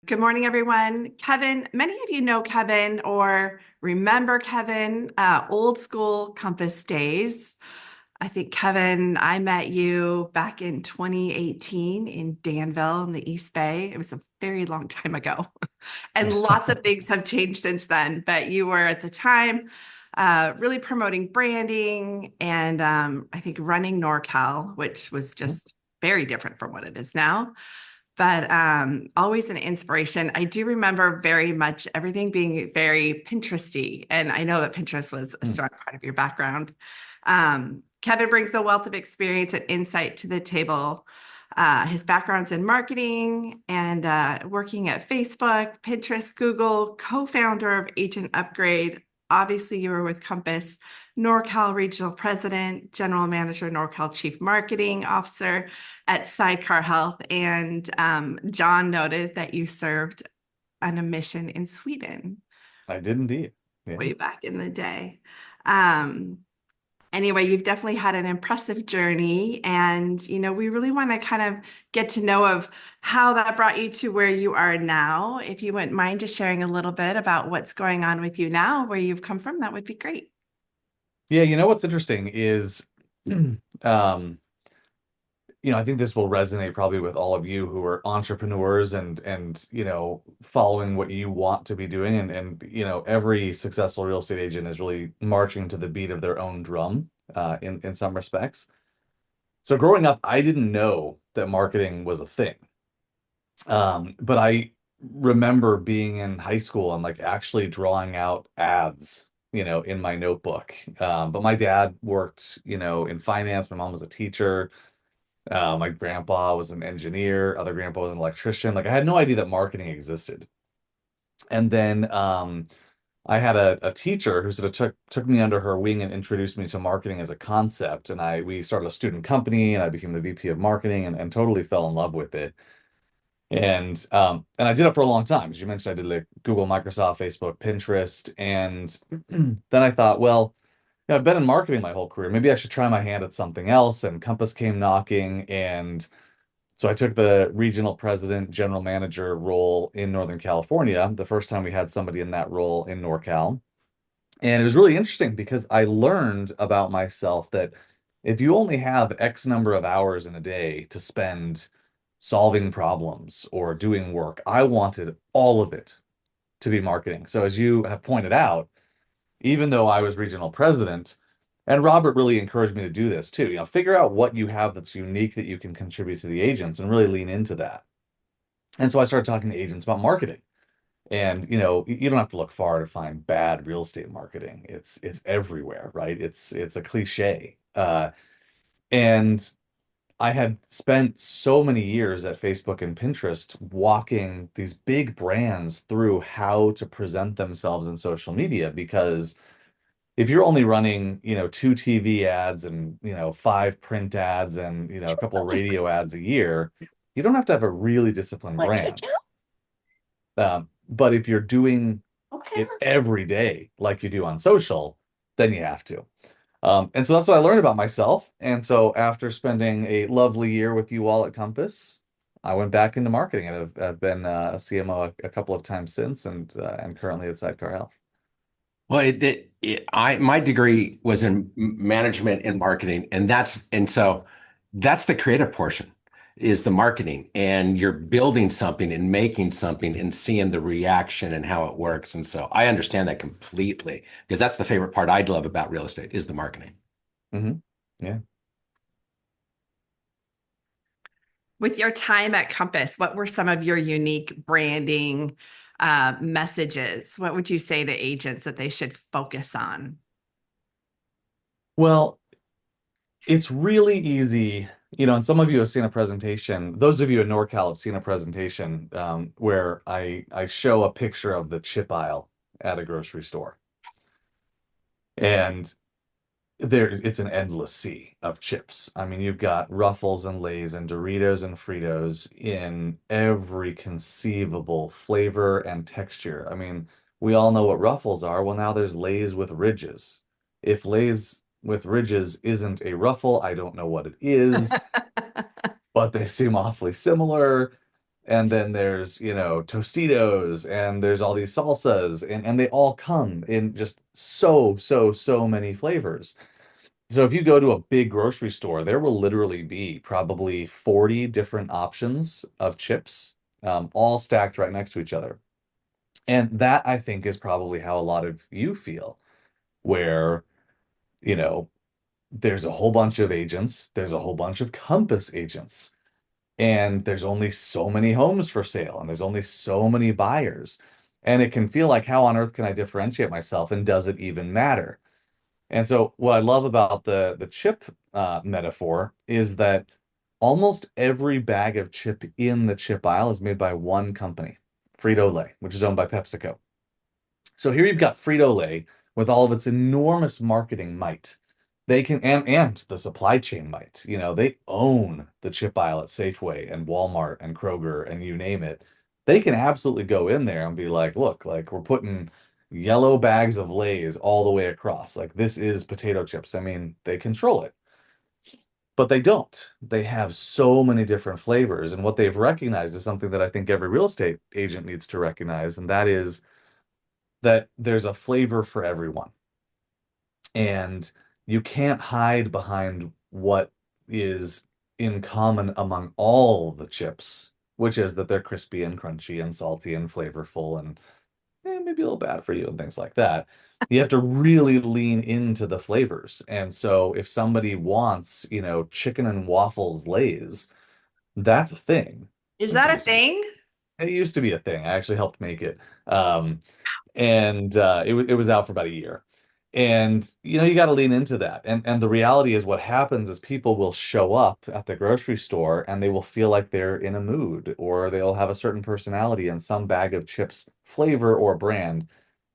Good morning, everyone. Kevin, many of you know Kevin or remember Kevin, old school Compass days. I think, Kevin, I met you back in 2018 in Danville in the East Bay. It was a very long time ago. And lots of things have changed since then. But you were at the time really promoting branding and I think running NorCal, which was just very different from what it is now, but always an inspiration. I do remember very much everything being very Pinteresty, and I know that Pinterest was a Mm. strong part of your background. Kevin brings a wealth of experience and insight to the table. His background's in marketing and working at Facebook, Pinterest, Google, co-founder of Agent Upgrade. Obviously, you were with Compass, NorCal Regional President, General Manager, NorCal Chief Marketing Officer at Sidecar Health. And John noted that you served on a mission in Sweden I did indeed. Yeah. way back in the day. Um, anyway, you've definitely had an impressive journey. And, we really want to kind of get to know of how that brought you to where you are now. If you wouldn't mind just sharing a little bit about what's going on with you now, where you've come from, that would be great. Yeah, you know what's interesting is um, I think this will resonate probably with all of you who are entrepreneurs and following what you want to be doing and every successful real estate agent is really marching to the beat of their own drum in some respects. So growing up, I didn't know that marketing was a thing. But I remember being in high school and like actually drawing out ads, in my notebook. But my dad worked, in finance. My mom was a teacher. My grandpa was an engineer. Other grandpa was an electrician. Like I had no idea that marketing existed. And then I had a teacher who sort of took me under her wing and introduced me to marketing as a concept. And we started a student company and I became the VP of marketing and totally fell in love with it. And I did it for a long time. As you mentioned, I did like Google, Microsoft, Facebook, Pinterest, and then I thought, well, I've been in marketing my whole career. Maybe I should try my hand at something else. And Compass came knocking, and so I took the regional president, general manager role in Northern California. The first time we had somebody in that role in NorCal, and it was really interesting because I learned about myself that if you only have X number of hours in a day to spend solving problems or doing work, I wanted all of it to be marketing. So as you have pointed out, even though I was regional president, and Robert really encouraged me to do this too, figure out what you have that's unique that you can contribute to the agents and really lean into that. And so I started talking to agents about marketing. And you don't have to look far to find bad real estate marketing. It's everywhere, right? It's a cliche. And I had spent so many years at Facebook and Pinterest walking these big brands through how to present themselves in social media because if you're only running, two TV ads and, five print ads and, a couple of radio ads a year, you don't have to have a really disciplined What can brand. But if you're doing Okay, it let's every day like you do on social, then you have to. And so that's what I learned about myself. And so after spending a lovely year with you all at Compass, I went back into marketing and I've been a CMO a couple of times since and currently at Sidecar Health. Well, my degree was in management and marketing, and so that's the creative portion is the marketing, and you're building something and making something and seeing the reaction and how it works. And so I understand that completely because that's the favorite part I'd love about real estate is the marketing. Hmm. Yeah. With your time at Compass, what were some of your unique branding messages? What would you say to agents that they should focus on? Well, it's really easy, and some of you have seen a presentation. Those of you in NorCal have seen a presentation where I show a picture of the chip aisle at a grocery store. And it's an endless sea of chips. I mean, you've got Ruffles and Lay's and Doritos and Fritos in every conceivable flavor and texture. I mean, we all know what Ruffles are. Well, now there's Lay's with ridges. If Lay's with ridges isn't a ruffle, I don't know what it is, but they seem awfully similar. And then there's, Tostitos, and there's all these salsas, and they all come in just so many flavors. So if you go to a big grocery store, there will literally be probably 40 different options of chips, all stacked right next to each other. And that I think is probably how a lot of you feel, where, you know, there's a whole bunch of agents, there's a whole bunch of Compass agents, and there's only so many homes for sale, and there's only so many buyers. And it can feel like, how on earth can I differentiate myself, and does it even matter? And so what I love about the chip metaphor is that almost every bag of chip in the chip aisle is made by one company, Frito-Lay, which is owned by PepsiCo. So here you've got Frito-Lay with all of its enormous marketing might. They can, and the supply chain might, they own the chip aisle at Safeway and Walmart and Kroger and you name it. They can absolutely go in there and be like, look, like we're putting yellow bags of Lay's all the way across. Like this is potato chips. I mean, they control it, but they don't. They have so many different flavors. And what they've recognized is something that I think every real estate agent needs to recognize, and that is that there's a flavor for everyone. And you can't hide behind what is in common among all the chips, which is that they're crispy and crunchy and salty and flavorful and maybe a little bad for you and things like that. You have to really lean into the flavors. And so if somebody wants, chicken and waffles Lay's, that's a thing. Is It that a used to be, thing? it used to be a thing. I actually helped make it. And it was out for about a year. And you got to lean into that. And the reality is, what happens is people will show up at the grocery store and they will feel like they're in a mood, or they'll have a certain personality, and some bag of chips flavor or brand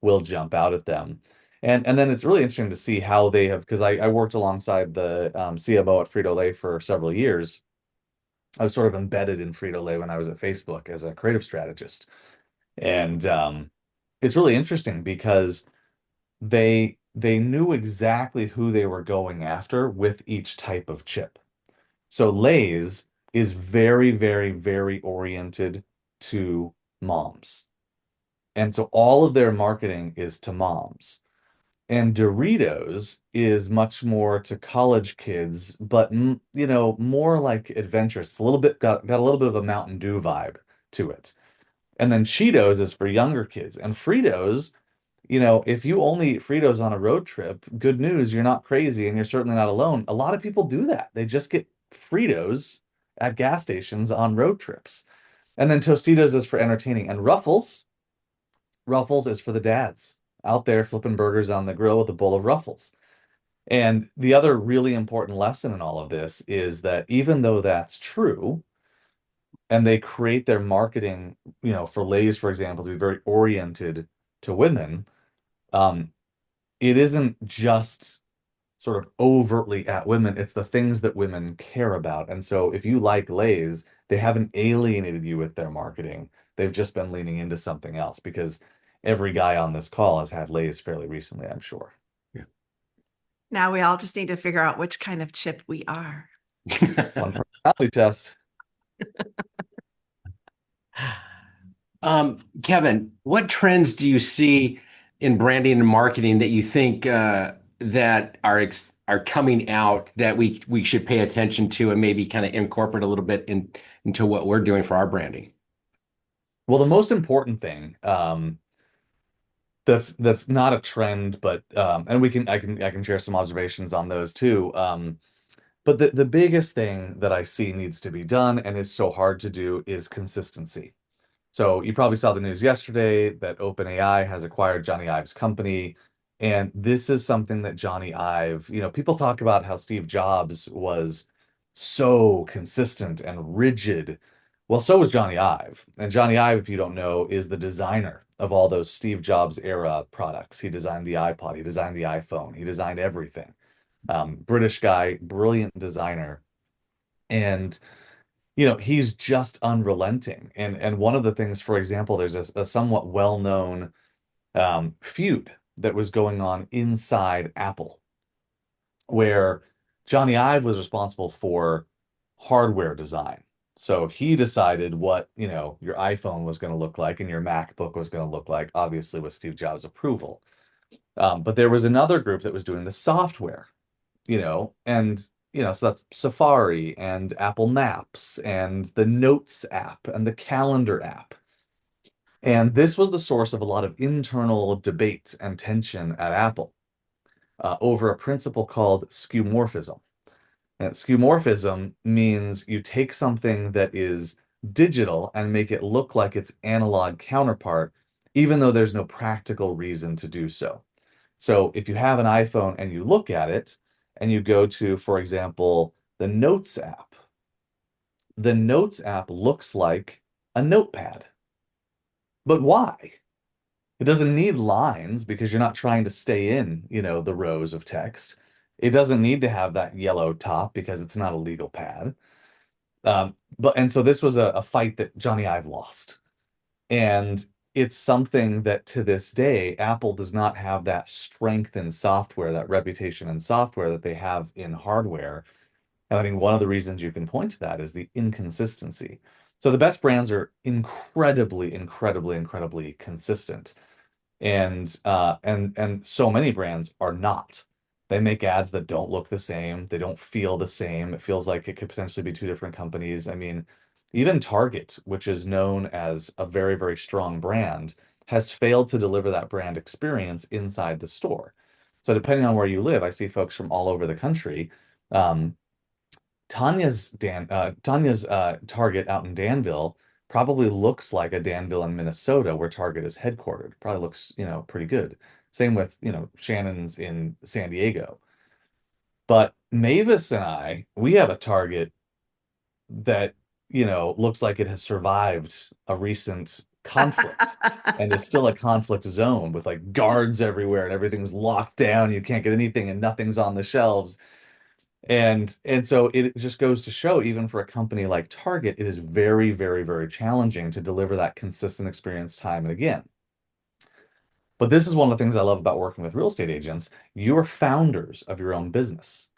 will jump out at them. And then it's really interesting to see how they have, because I worked alongside the CMO at Frito-Lay for several years. I was sort of embedded in Frito-Lay when I was at Facebook as a creative strategist. And it's really interesting because they knew exactly who they were going after with each type of chip. So Lay's is very oriented to moms. And so all of their marketing is to moms. And Doritos is much more to college kids, but more like adventurous. It's a little bit got a little bit of a Mountain Dew vibe to it. And then Cheetos is for younger kids. And Fritos, if you only eat Fritos on a road trip, good news, you're not crazy and you're certainly not alone. A lot of people do that. They just get Fritos at gas stations on road trips. And then Tostitos is for entertaining. And Ruffles is for the dads out there flipping burgers on the grill with a bowl of Ruffles. And the other really important lesson in all of this is that even though that's true, and they create their marketing, for Lay's, for example, to be very oriented to women, um, it isn't just sort of overtly at women, it's the things that women care about. And so if you like Lay's, they haven't alienated you with their marketing. They've just been leaning into something else, because every guy on this call has had Lay's fairly recently, I'm sure. Yeah. Now we all just need to figure out which kind of chip we are. One personality test. Kevin, what trends do you see in branding and marketing that you think that are coming out that we should pay attention to and maybe kind of incorporate a little bit into what we're doing for our branding? Well, the most important thing, that's not a trend, but and I can share some observations on those too. But the biggest thing that I see needs to be done and is so hard to do is consistency. So you probably saw the news yesterday that OpenAI has acquired Johnny Ive's company. And this is something that Johnny Ive, people talk about how Steve Jobs was so consistent and rigid. Well, so was Johnny Ive. And Johnny Ive, if you don't know, is the designer of all those Steve Jobs era products. He designed the iPod, he designed the iPhone, he designed everything. British guy, brilliant designer. And he's just unrelenting. And one of the things, for example, there's a somewhat well-known feud that was going on inside Apple, where Johnny Ive was responsible for hardware design. So he decided what, your iPhone was going to look like and your MacBook was going to look like, obviously with Steve Jobs' approval. But there was another group that was doing the software, and so that's Safari and Apple Maps and the Notes app and the Calendar app. And this was the source of a lot of internal debate and tension at Apple over a principle called skeuomorphism. And skeuomorphism means you take something that is digital and make it look like its analog counterpart, even though there's no practical reason to do so. So if you have an iPhone and you look at it and you go to, for example, the Notes app looks like a notepad. But why? It doesn't need lines because you're not trying to stay in, the rows of text. It doesn't need to have that yellow top because it's not a legal pad. And so this was a fight that Johnny Ive lost. And it's something that to this day, Apple does not have that strength in software, that reputation in software that they have in hardware. And I think one of the reasons you can point to that is the inconsistency. So the best brands are incredibly, incredibly, incredibly consistent. And so many brands are not. They make ads that don't look the same. They don't feel the same. It feels like it could potentially be two different companies. I mean, even Target, which is known as a very, very strong brand, has failed to deliver that brand experience inside the store. So depending on where you live, I see folks from all over the country. Um, Tanya's Target out in Danville probably looks like a Danville in Minnesota where Target is headquartered. Probably looks, pretty good. Same with, Shannon's in San Diego. But Mavis and we have a Target that, looks like it has survived a recent conflict and is still a conflict zone with like guards everywhere and everything's locked down. You can't get anything and nothing's on the shelves. And so it just goes to show, even for a company like Target, it is very, very, very challenging to deliver that consistent experience time and again. But this is one of the things I love about working with real estate agents. You're founders of your own business.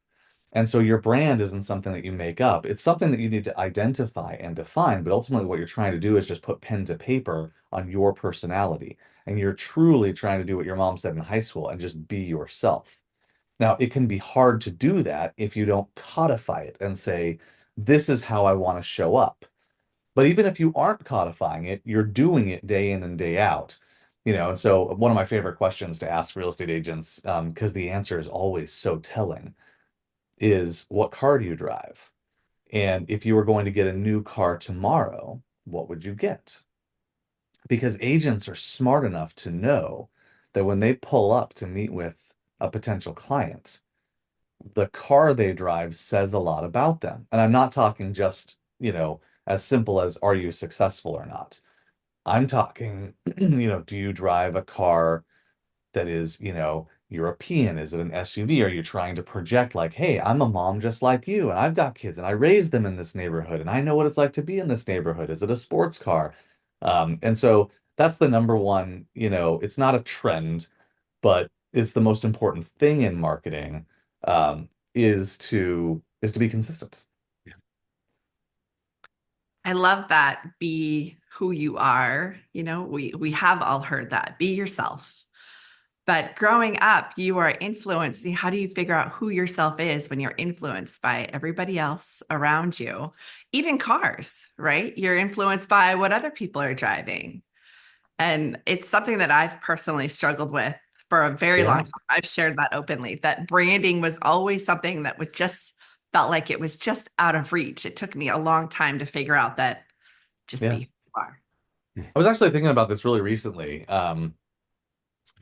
And so your brand isn't something that you make up. It's something that you need to identify and define. But ultimately, what you're trying to do is just put pen to paper on your personality. And you're truly trying to do what your mom said in high school and just be yourself. Now, it can be hard to do that if you don't codify it and say, this is how I want to show up. But even if you aren't codifying it, you're doing it day in and day out. And so one of my favorite questions to ask real estate agents, because the answer is always so telling, is what car do you drive? And if you were going to get a new car tomorrow, what would you get? Because agents are smart enough to know that when they pull up to meet with a potential client, the car they drive says a lot about them. And I'm not talking just, as simple as are you successful or not? I'm talking, do you drive a car that is, European? Is it an SUV? Are you trying to project like, hey, I'm a mom just like you, and I've got kids, and I raised them in this neighborhood, and I know what it's like to be in this neighborhood? Is it a sports car? And so that's the number one, it's not a trend, but it's the most important thing in marketing, is to be consistent. I love that. Be who you are. We have all heard that. Be yourself. But growing up, you are influenced. How do you figure out who yourself is when you're influenced by everybody else around you? Even cars, right? You're influenced by what other people are driving. And it's something that I've personally struggled with for a very long Yeah. time. I've shared that openly, that branding was always something that was just felt like it was just out of reach. It took me a long time to figure out that just be Yeah. who you are. I was actually thinking about this really recently.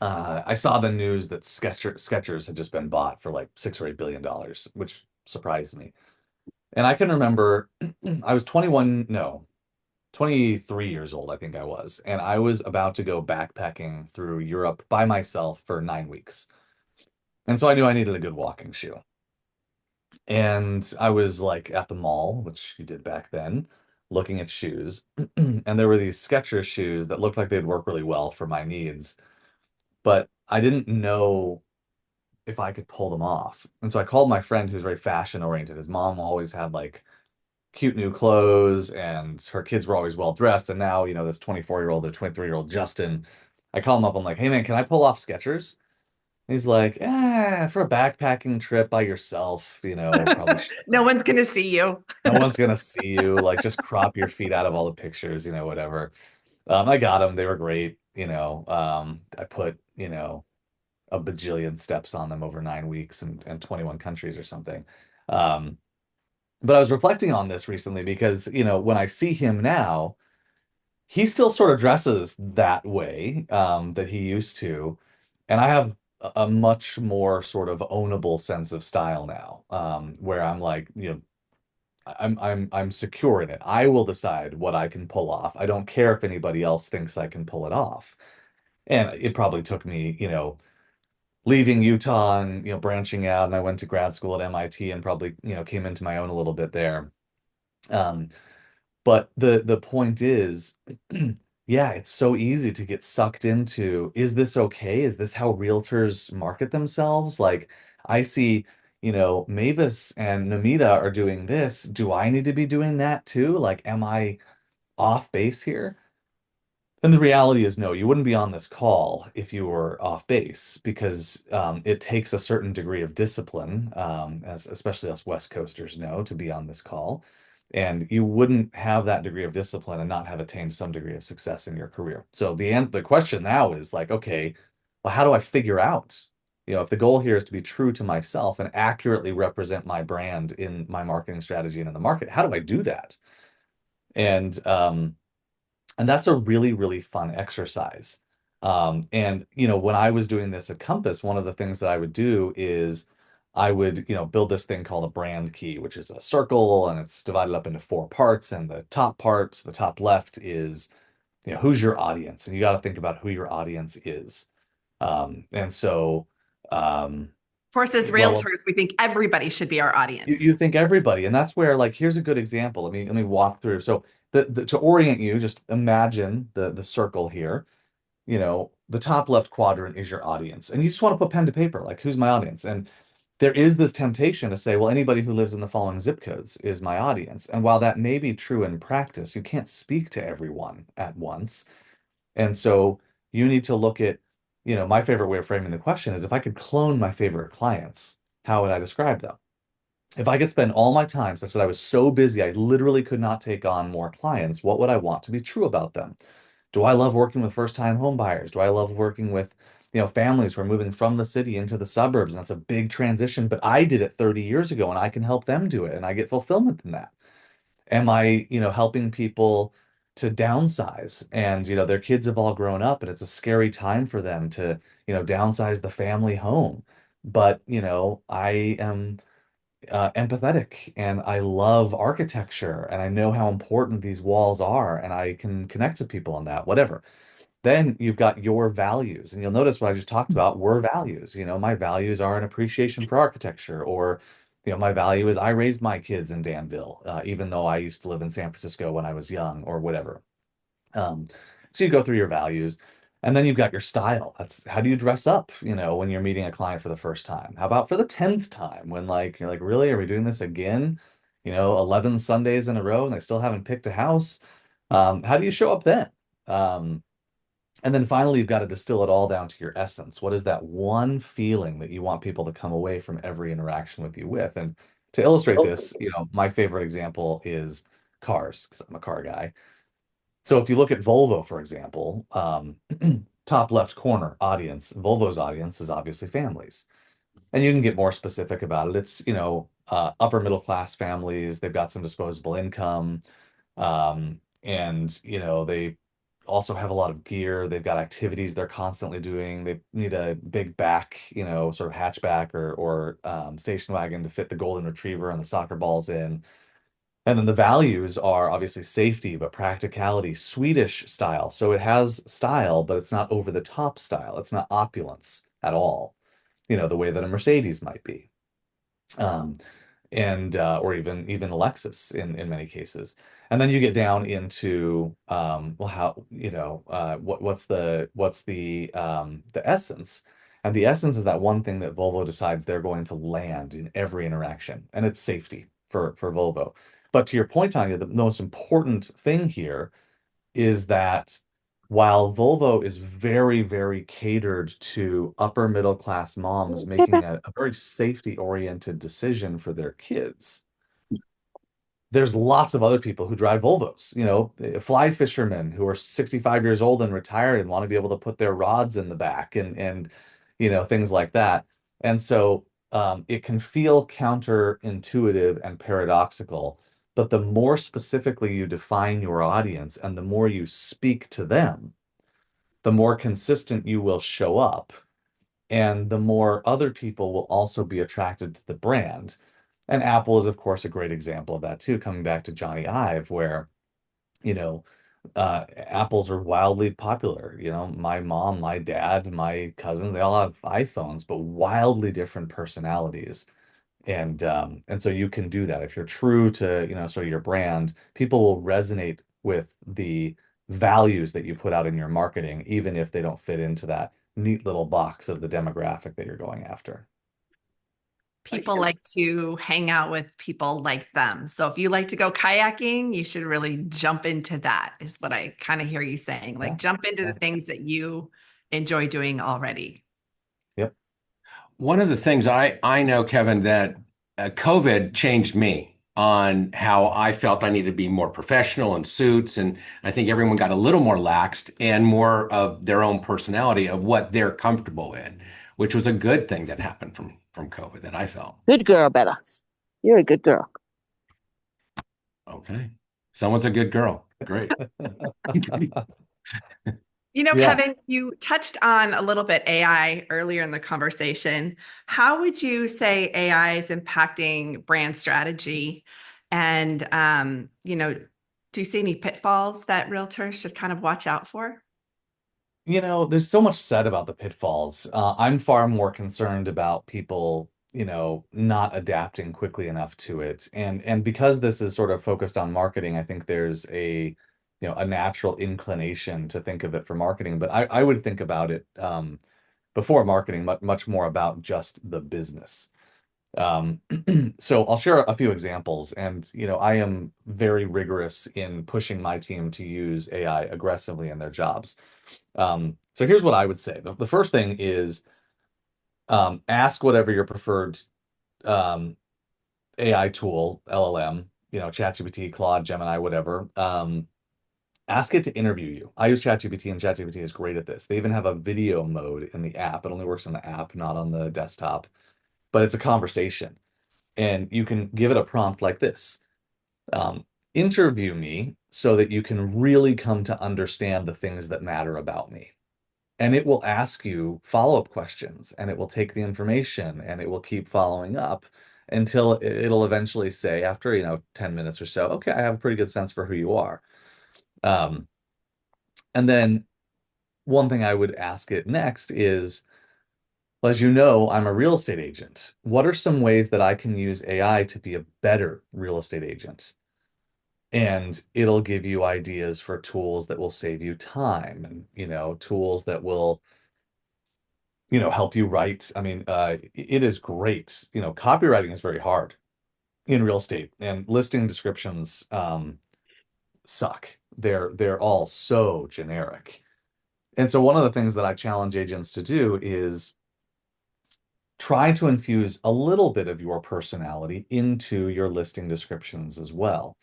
I saw the news that Skechers had just been bought for like $6 or $8 billion, which surprised me. And I can remember I was 21, no, 23 years old, I think I was, and I was about to go backpacking through Europe by myself for 9 weeks. And so I knew I needed a good walking shoe. And I was like at the mall, which you did back then, looking at shoes. And there were these Skechers shoes that looked like they'd work really well for my needs, but I didn't know if I could pull them off. And so I called my friend who's very fashion oriented. His mom always had like cute new clothes, and her kids were always well dressed. And now, this 24-year-old or 23-year-old Justin, I call him up. I'm like, hey man, can I pull off Skechers? And he's like, for a backpacking trip by yourself, probably No shouldn't. one's going to see you. No one's gonna see you. Like, just crop your feet out of all the pictures, whatever. I got them. They were great. I put, a bajillion steps on them over 9 weeks and 21 countries or something. Um, but I was reflecting on this recently because, when I see him now, he still sort of dresses that way, that he used to. And I have a much more sort of ownable sense of style now, where I'm like, I'm secure in it. I will decide what I can pull off. I don't care if anybody else thinks I can pull it off. And it probably took me, leaving Utah and, branching out, and I went to grad school at MIT and probably, came into my own a little bit there. Um, but the point is, yeah, it's so easy to get sucked into, is this okay? Is this how realtors market themselves? Like, I see, Mavis and Namita are doing this. Do I need to be doing that too? Like, am I off base here? And the reality is, no, you wouldn't be on this call if you were off base because it takes a certain degree of discipline, as especially us West Coasters know, to be on this call. And you wouldn't have that degree of discipline and not have attained some degree of success in your career. So the question now is like, okay, well, how do I figure out, if the goal here is to be true to myself and accurately represent my brand in my marketing strategy and in the market, how do I do that? And and that's a really, really fun exercise. And when I was doing this at Compass, one of the things that I would do is I would, build this thing called a brand key, which is a circle and it's divided up into four parts. And the top part, the top left is, who's your audience? And you got to think about who your audience is. And so, um, Of course, as well, realtors, we think everybody should be our you audience. think everybody, and that's where, like, here's a good example. Let me walk through. So to orient you, just imagine the circle here. The top left quadrant is your audience, and you just want to put pen to paper, like, who's my audience? And there is this temptation to say, well, anybody who lives in the following zip codes is my audience. And while that may be true in practice, you can't speak to everyone at once. And so you need to look at, my favorite way of framing the question is, if I could clone my favorite clients, how would I describe them? If I could spend all my time such that I was so busy I literally could not take on more clients, what would I want to be true about them? Do I love working with first-time home buyers? Do I love working with, families who are moving from the city into the suburbs? And that's a big transition, but I did it 30 years ago and I can help them do it and I get fulfillment in that. Am I, helping people to downsize and, their kids have all grown up and it's a scary time for them to, downsize the family home. But, I am empathetic and I love architecture and I know how important these walls are and I can connect with people on that, whatever. Then you've got your values, and you'll notice what I just talked about were values. My values are an appreciation for architecture, or my value is I raised my kids in Danville, even though I used to live in San Francisco when I was young, or whatever. Um, so you go through your values, and then you've got your style. That's how do you dress up, when you're meeting a client for the first time? How about for the 10th time when like you're like, really, are we doing this again? 11 Sundays in a row and they still haven't picked a house. How do you show up then? Um, and then finally, you've got to distill it all down to your essence. What is that one feeling that you want people to come away from every interaction with you with? And to illustrate this, my favorite example is cars, because I'm a car guy. So if you look at Volvo, for example, top left corner audience, Volvo's audience is obviously families. And you can get more specific about it. It's, upper middle class families. They've got some disposable income. And, they also have a lot of gear. They've got activities they're constantly doing. They need a big back, sort of hatchback or station wagon to fit the golden retriever and the soccer balls in. And then the values are obviously safety, but practicality, Swedish style. So it has style, but it's not over the top style. It's not opulence at all, the way that a Mercedes might be. Um, and or even a Lexus in many cases. And then you get down into well, how, what's the essence? And the essence is that one thing that Volvo decides they're going to land in every interaction, and it's safety for Volvo. But to your point, Tanya, the most important thing here is that while Volvo is very, very catered to upper middle class moms making a very safety oriented decision for their kids, there's lots of other people who drive Volvos, fly fishermen who are 65 years old and retired and want to be able to put their rods in the back and things like that. And so it can feel counterintuitive and paradoxical, but the more specifically you define your audience and the more you speak to them, the more consistent you will show up and the more other people will also be attracted to the brand. And Apple is, of course, a great example of that too, coming back to Johnny Ive, where, you know, Apples are wildly popular. My mom, my dad, my cousins, they all have iPhones, but wildly different personalities. And so you can do that. If you're true to, sort of your brand, people will resonate with the values that you put out in your marketing, even if they don't fit into that neat little box of the demographic that you're going after. People like to hang out with people like them. So if you like to go kayaking, you should really jump into that, is what I kind of hear you saying. Yeah. Like jump into the Yeah. things that you enjoy doing already. Yep. One of the things I know, Kevin, that COVID changed me on how I felt I needed to be more professional in suits, and I think everyone got a little more laxed and more of their own personality of what they're comfortable in, which was a good thing that happened from COVID that I felt. Good girl, Bella. You're a good girl. Okay, someone's a good girl. Great. Yeah. Kevin, you touched on a little bit AI earlier in the conversation. How would you say AI is impacting brand strategy? And, do you see any pitfalls that realtors should kind of watch out for? There's so much said about the pitfalls. I'm far more concerned about people, not adapting quickly enough to it. And because this is sort of focused on marketing, I think there's a natural inclination to think of it for marketing. But I would think about it before marketing, much more about just the business. Um, so I'll share a few examples, and I am very rigorous in pushing my team to use AI aggressively in their jobs. So here's what I would say. The first thing is ask whatever your preferred um, AI tool, LLM, ChatGPT, Claude, Gemini, whatever. Ask it to interview you. I use ChatGPT, and ChatGPT is great at this. They even have a video mode in the app. It only works on the app, not on the desktop, but it's a conversation. And you can give it a prompt like this. Interview me so that you can really come to understand the things that matter about me. And it will ask you follow-up questions, and it will take the information and it will keep following up until it'll eventually say, after 10 minutes or so, okay, I have a pretty good sense for who you are. Um, and then one thing I would ask it next is, well, as you know, I'm a real estate agent. What are some ways that I can use AI to be a better real estate agent? And it'll give you ideas for tools that will save you time and, tools that will, help you write. I mean, it is great. Copywriting is very hard in real estate, and listing descriptions suck. They're all so generic. And so one of the things that I challenge agents to do is try to infuse a little bit of your personality into your listing descriptions as well.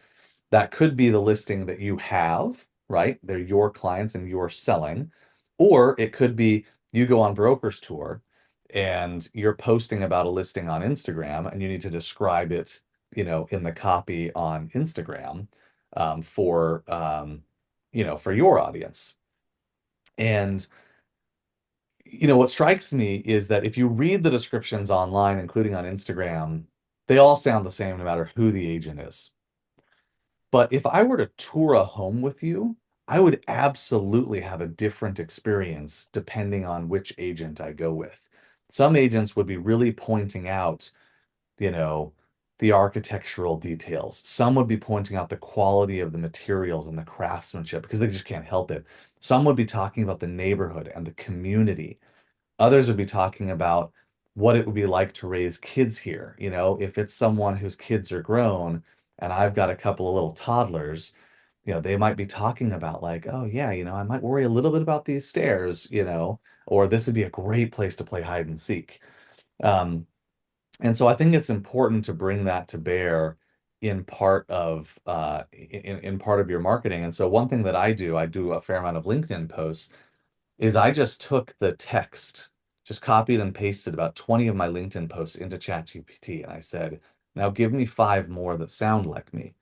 That could be the listing that you have, right? They're your clients and you're selling. Or it could be you go on broker's tour and you're posting about a listing on Instagram and you need to describe it, in the copy on Instagram for your audience. And what strikes me is that if you read the descriptions online, including on Instagram, they all sound the same no matter who the agent is. But if I were to tour a home with you, I would absolutely have a different experience depending on which agent I go with. Some agents would be really pointing out, you know, the architectural details. Some would be pointing out the quality of the materials and the craftsmanship because they just can't help it. Some would be talking about the neighborhood and the community. Others would be talking about what it would be like to raise kids here. If it's someone whose kids are grown, and I've got a couple of little toddlers, they might be talking about like, oh yeah, I might worry a little bit about these stairs, or this would be a great place to play hide and seek. Um, and so I think it's important to bring that to bear in part of in part of your marketing. And so one thing that I do a fair amount of LinkedIn posts, is I just took the text, just copied and pasted about 20 of my LinkedIn posts into ChatGPT, and I said, now give me five more that sound like me.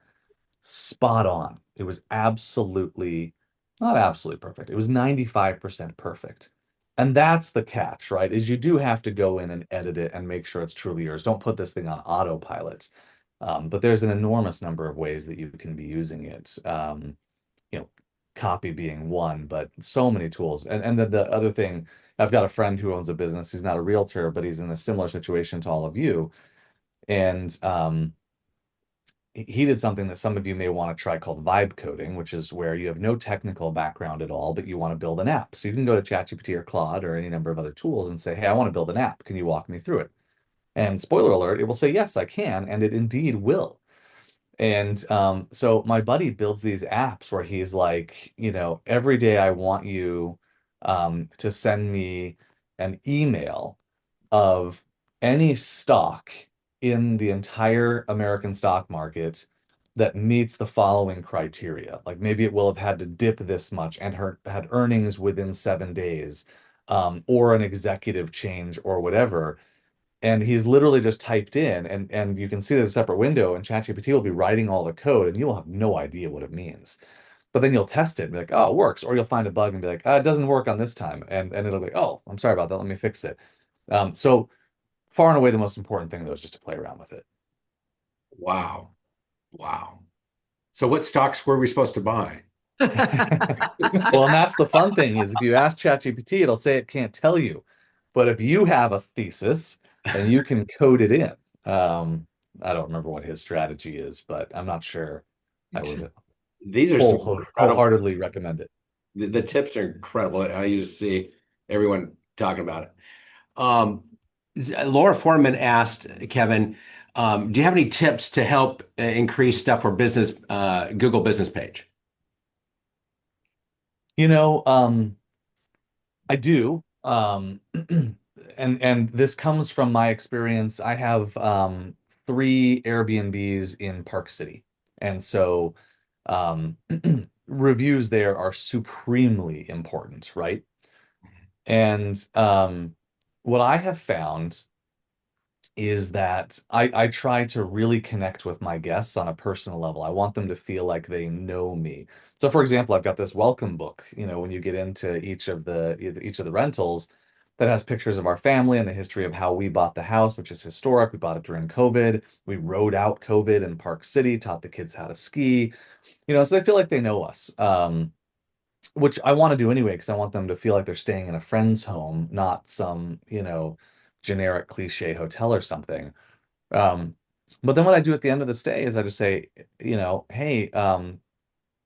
Spot on. It was absolutely, not absolutely perfect. It was 95% perfect. And that's the catch, right? Is you do have to go in and edit it and make sure it's truly yours. Don't put this thing on autopilot. But there's an enormous number of ways that you can be using it. You know, copy being one, but so many tools. And then the other thing, I've got a friend who owns a business. He's not a realtor, but he's in a similar situation to all of you. And he did something that some of you may want to try called vibe coding, which is where you have no technical background at all, but you want to build an app. So you can go to ChatGPT or Claude or any number of other tools and say, hey, I want to build an app. Can you walk me through it? And spoiler alert, it will say, yes, I can. And it indeed will. And so my buddy builds these apps where he's like, every day I want you to send me an email of any stock in the entire American stock market that meets the following criteria. Like maybe it will have had to dip this much and had earnings within 7 days, or an executive change or whatever. And he's literally just typed in, and you can see there's a separate window, and ChatGPT will be writing all the code, and you'll have no idea what it means. But then you'll test it and be like, oh, it works. Or you'll find a bug and be like, it doesn't work on this time. And it'll be, oh, I'm sorry about that. Let me fix it. So far and away, the most important thing though is just to play around with it. Wow. Wow. So what stocks were we supposed to buy? Well, and that's the fun thing is if you ask ChatGPT, it'll say it can't tell you. But if you have a thesis, then you can code it in. I don't remember what his strategy is, but I'm not sure I would These are some incredible. wholeheartedly recommend it. The tips are incredible. I used to see everyone talking about it. Um, Laura Foreman asked Kevin, do you have any tips to help increase stuff for business, Google business page? You know, I do. And this comes from my experience. I have three Airbnbs in Park City. And so um reviews there are supremely important, right? And what I have found is that I try to really connect with my guests on a personal level. I want them to feel like they know me. So for example, I've got this welcome book, when you get into each of the rentals that has pictures of our family and the history of how we bought the house, which is historic. We bought it during COVID. We rode out COVID in Park City, taught the kids how to ski, so they feel like they know us. Which I want to do anyway, because I want them to feel like they're staying in a friend's home, not some, generic cliche hotel or something. Um, but then what I do at the end of the stay is I just say, hey,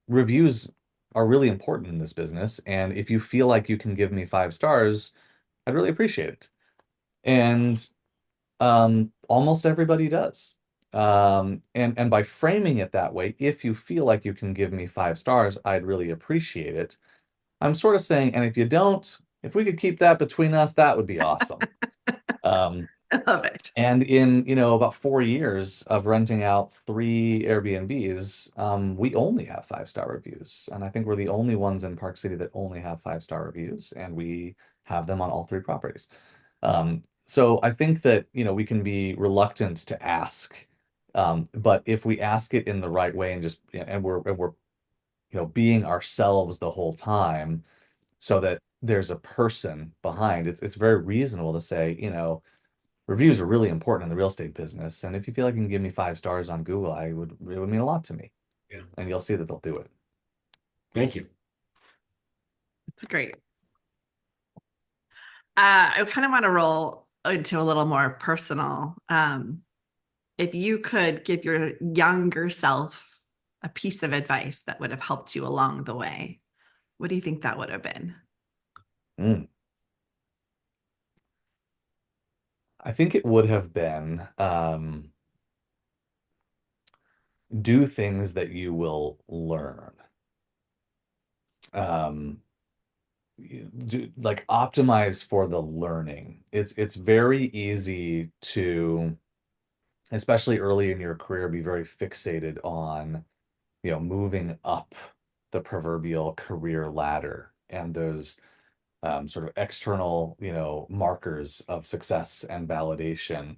reviews are really important in this business. And if you feel like you can give me 5 stars, I'd really appreciate it. And almost everybody does. And by framing it that way, if you feel like you can give me 5 stars, I'd really appreciate it. I'm sort of saying, and if you don't, if we could keep that between us, that would be awesome. Um, I love it. and in, about 4 years of renting out three Airbnbs, we only have 5 star reviews. And I think we're the only ones in Park City that only have 5 star reviews, and we have them on all three properties. So I think that, we can be reluctant to ask. But if we ask it in the right way and we're being ourselves the whole time, so that there's a person behind, it's very reasonable to say, reviews are really important in the real estate business. And if you feel like you can give me 5 stars on Google, it would mean a lot to me. Yeah. And you'll see that they'll do it. Thank you. It's great. I kind of want to roll into a little more personal. If you could give your younger self a piece of advice that would have helped you along the way, what do you think that would have been? Mm. I think it would have been do things that you will learn. Um, like optimize for the learning. It's very easy to, especially early in your career, be very fixated on, moving up the proverbial career ladder and those sort of external, markers of success and validation.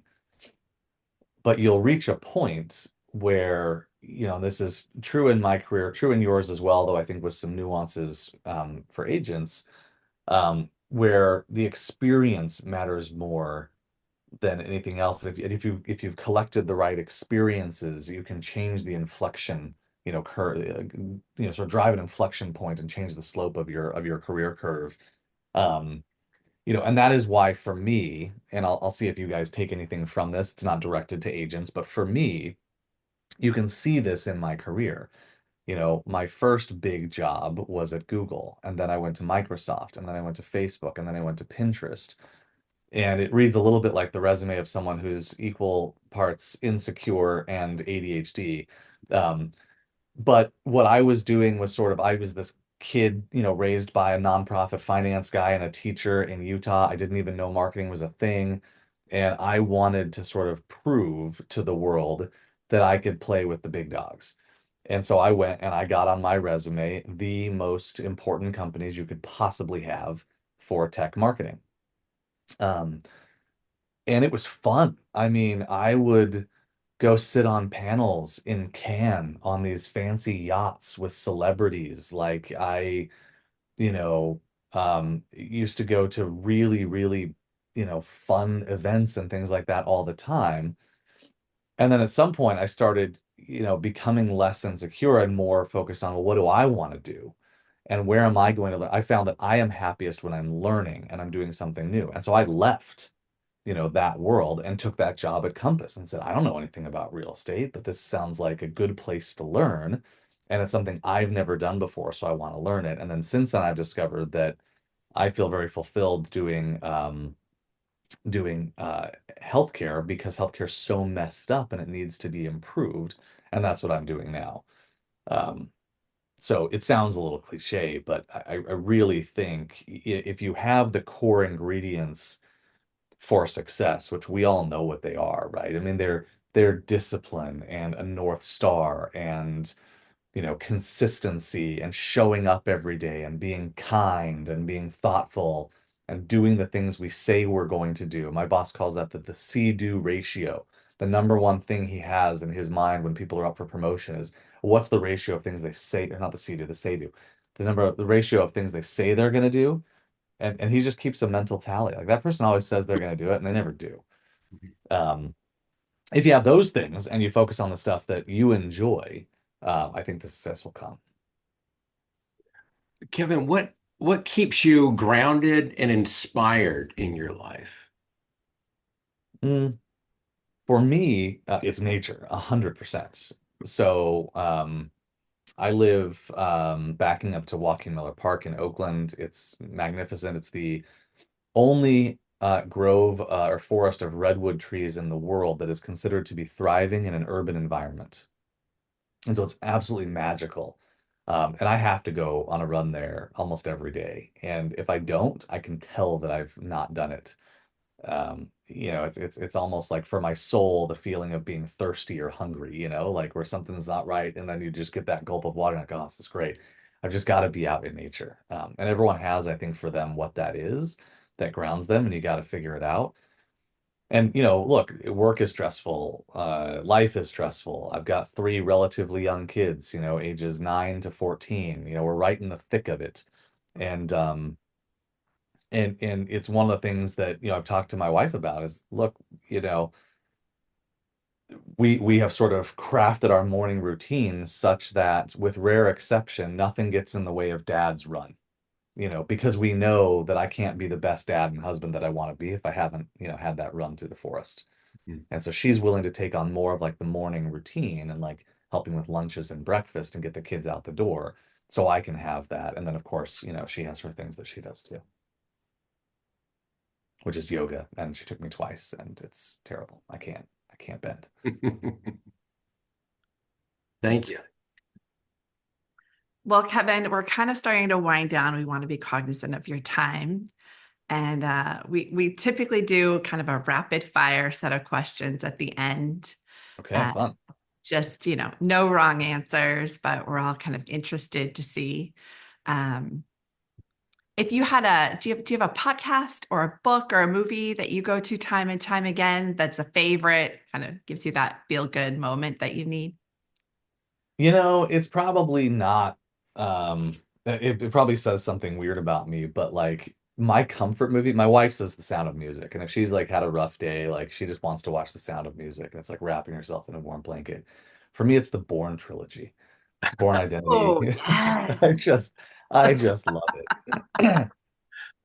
But you'll reach a point where, this is true in my career, true in yours as well, though I think with some nuances for agents, where the experience matters more than anything else. And if you've collected the right experiences, you can change the inflection, curve, sort of drive an inflection point and change the slope of your career curve. Um, and that is why for me, and I'll see if you guys take anything from this. It's not directed to agents, but for me, you can see this in my career. My first big job was at Google, and then I went to Microsoft, and then I went to Facebook, and then I went to Pinterest. And it reads a little bit like the resume of someone who's equal parts insecure and ADHD. Um, but what I was doing was I was this kid, raised by a nonprofit finance guy and a teacher in Utah. I didn't even know marketing was a thing. And I wanted to sort of prove to the world that I could play with the big dogs. And so I went and I got on my resume the most important companies you could possibly have for tech marketing. Um, and it was fun. I mean, I would go sit on panels in Cannes on these fancy yachts with celebrities. Like you know, used to go to really, really, fun events and things like that all the time. And then at some point I started, becoming less insecure and more focused on, well, what do I want to do? And where am I going to learn? I found that I am happiest when I'm learning and I'm doing something new. And so I left, that world and took that job at Compass and said, I don't know anything about real estate, but this sounds like a good place to learn. And it's something I've never done before, so I want to learn it. And then since then, I've discovered that I feel very fulfilled doing healthcare because healthcare is so messed up and it needs to be improved. And that's what I'm doing now. Um, so it sounds a little cliche, but I really think if you have the core ingredients for success, which we all know what they are, right? I mean, they're discipline and a North Star and consistency and showing up every day and being kind and being thoughtful and doing the things we say we're going to do. My boss calls that the see-do ratio. The number one thing he has in his mind when people are up for promotion is what's the ratio of things they say, or not the see-do, the say-do. The ratio of things they say they're going to do. And he just keeps a mental tally. Like that person always says they're going to do it and they never do. Um, if you have those things and you focus on the stuff that you enjoy, I think the success will come. Kevin, what keeps you grounded and inspired in your life? Mm, for me, it's nature, 100%. So I live backing up to Joaquin Miller Park in Oakland. It's magnificent. It's the only grove or forest of redwood trees in the world that is considered to be thriving in an urban environment. And so it's absolutely magical. And I have to go on a run there almost every day. And if I don't, I can tell that I've not done it. It's almost like for my soul, the feeling of being thirsty or hungry, like where something's not right, and then you just get that gulp of water and like, oh, this is great. I've just got to be out in nature. And everyone has, I think, for them what that is that grounds them, and you got to figure it out. And look, work is stressful, life is stressful. I've got three relatively young kids, ages 9 to 14. We're right in the thick of it. And and it's one of the things that I've talked to my wife about is look, you know we have sort of crafted our morning routine such that with rare exception nothing gets in the way of dad's run, because we know that I can't be the best dad and husband that I want to be if I haven't had that run through the forest. Mm. And so she's willing to take on more of like the morning routine and like helping with lunches and breakfast and get the kids out the door so I can have that. And then of course she has her things that she does too, which is yoga. And she took me twice and it's terrible. I can't bend. Thank you. Well, Kevin, we're kind of starting to wind down. We want to be cognizant of your time. And we typically do kind of a rapid fire set of questions at the end. Okay, Uh, fun. just, no wrong answers, but we're all kind of interested to see. Um, if you had do you have a podcast or a book or a movie that you go to time and time again that's a favorite, kind of gives you that feel good moment that you need? It's probably not, um, it probably says something weird about me, but like my comfort movie, my wife says The Sound of Music. And if she's like had a rough day, like she just wants to watch The Sound of Music. And it's like wrapping herself in a warm blanket. For me, it's the Bourne trilogy, Bourne Oh, Identity. yes. I just love it.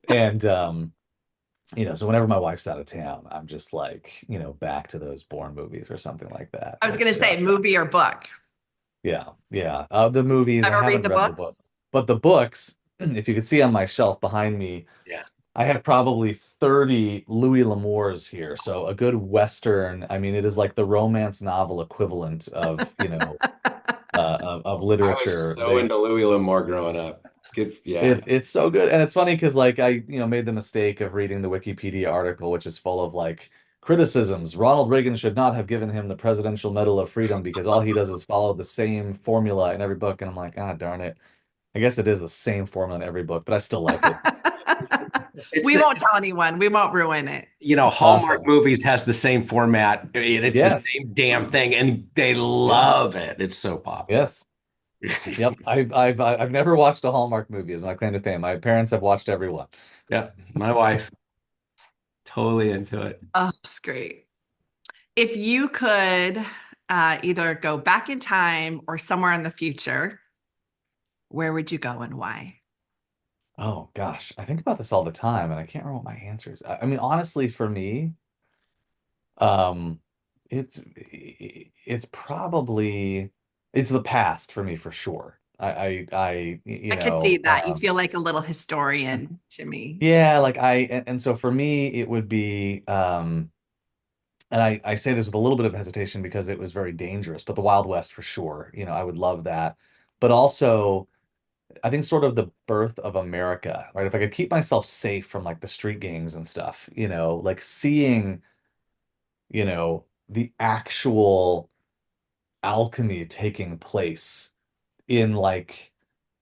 And so whenever my wife's out of town, I'm just like, back to those Bourne movies or something like that, I was going to which say movie or book. yeah, yeah. The movies, I Ever read haven't the read the book, books? but the books, if you could see on my shelf behind me, Yeah. I have probably 30 Louis L'Amours here. So a good Western, I mean, it is like the romance novel equivalent of, of I was literature. so into Louis L'Amour growing up. Good. Yeah. It's so good. And it's funny because like I, made the mistake of reading the Wikipedia article, which is full of like criticisms. Ronald Reagan should not have given him the Presidential Medal of Freedom because all he does is follow the same formula in every book. And I'm like, ah, darn it. I guess it is the same formula in every book, but I still like it. It's We the, won't tell anyone. We won't ruin it. Hallmark Awesome. movies has the same format and it's the Yes. same damn thing and they Yeah. love it. It's so popular. Yes. Yep. I've never watched a Hallmark movie is my claim to fame. My parents have watched every one. Yeah. My wife, totally into it. Oh, it's great. If you could either go back in time or somewhere in the future, where would you go and why? Oh gosh, I think about this all the time and I can't remember what my answer is. I mean, honestly, for me, um, it's probably it's the past for me for sure. I could see that. You feel like a little historian to me. yeah, like and so for me it would be and I say this with a little bit of hesitation because it was very dangerous, but the Wild West for sure. I would love that. But also, I think sort of the birth of America, right? If I could keep myself safe from like the street gangs and stuff, like seeing, the actual alchemy taking place in like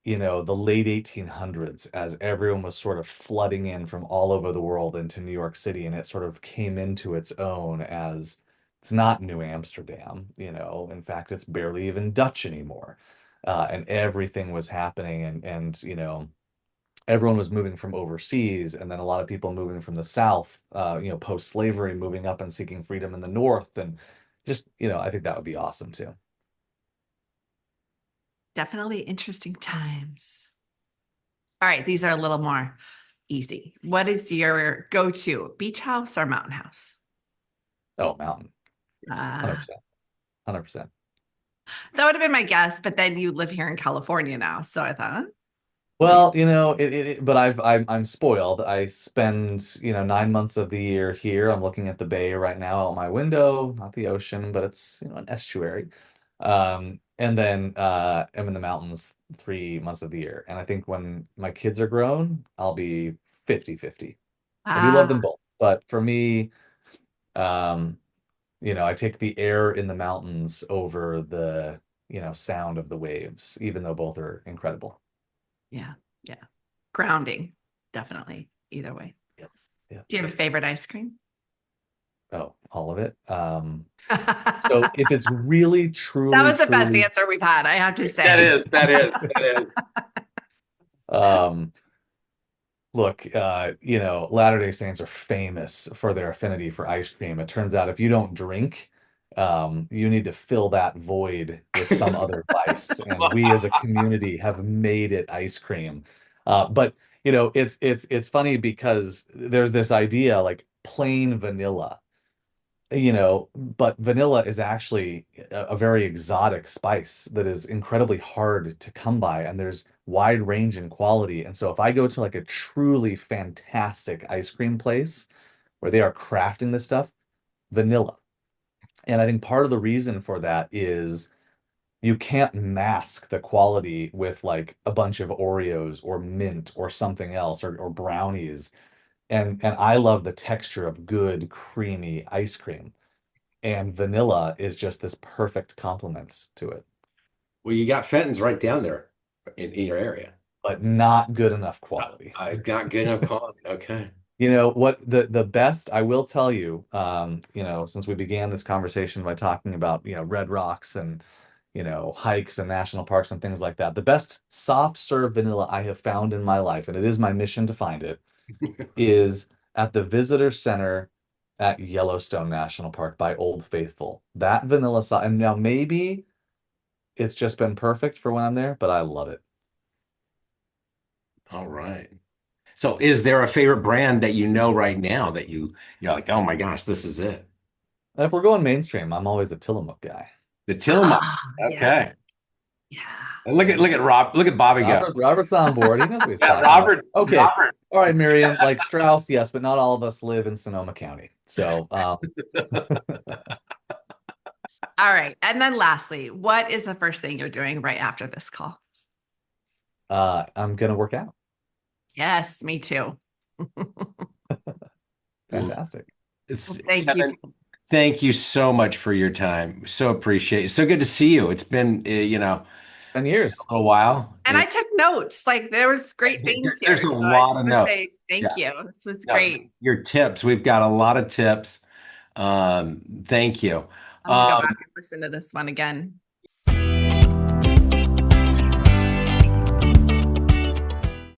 the late 1800s as everyone was sort of flooding in from all over the world into New York City, and it sort of came into its own as it's not New Amsterdam, in fact it's barely even Dutch anymore. And everything was happening, and everyone was moving from overseas, and then a lot of people moving from the South, post-slavery, moving up and seeking freedom in the North. And just, I think that would be awesome too. Definitely interesting times. All right, these are a little more easy. What is your go-to, beach house or mountain house? Oh, mountain. Uh, 100%. 100%. that would have been my guess, but then you live here in California now, so I thought, Well, but I'm spoiled. I spend, 9 months of the year here. I'm looking at the bay right now out my window, not the ocean, but it's, an estuary. And then I'm in the mountains 3 months of the year. And I think when my kids are grown, I'll be 50-50. I do love them both, but for me, um, I take the air in the mountains over the, sound of the waves, even though both are incredible. yeah, yeah. Grounding, definitely, either way. Yep. Yep. Do you have a favorite ice cream? Oh, all of it. So That if it's really, truly, was the best truly, answer we've had, I have to That say. is, that is, that is. um, look, Latter-day Saints are famous for their affinity for ice cream. It turns out if you don't drink, you need to fill that void with some other vice. And we as a community have made it ice cream. But it's funny because there's this idea like plain vanilla. But vanilla is actually a very exotic spice that is incredibly hard to come by, and there's wide range in quality. And so if I go to like a truly fantastic ice cream place where they are crafting this stuff, vanilla. And I think part of the reason for that is, you can't mask the quality with like a bunch of Oreos or mint or something else or brownies. And I love the texture of good creamy ice cream. And vanilla is just this perfect complement to it, Well, you got Fenton's right down there in your area. but not good enough quality. I've got good enough quality. Okay. You know what the best I will tell you, since we began this conversation by talking about, red rocks and, hikes and national parks and things like that, the best soft serve vanilla I have found in my life, and it is my mission to find it, is at the visitor center at Yellowstone National Park by Old Faithful. That vanilla and now maybe it's just been perfect for when I'm there, but I love it. All right. So is there a favorite brand that you know right now that you're like, oh my gosh, this is it? If we're going mainstream, I'm always a Tillamook guy. The Tillamook. Yeah. Okay. Yeah. And look at Rob, look at Bobby go. Robert's on board. He knows what he's Yeah, talking about. Robert. Okay. Robert. All right, Miriam, like Strauss, yes, but not all of us live in Sonoma County. So, All right. And then lastly, what is the first thing you're doing right after this call? I'm gonna work out. Yes, me too. Fantastic. Thank Kevin, you. thank you so much for your time. So appreciate it. So good to see you. It's been, 10 years. a while. And I took notes. Like there was great things here. There's a So I lot just of wanna notes. say thank you. This was No, great. your tips. We've got a lot of tips. Thank you. I'm gonna go back and listen to this one again.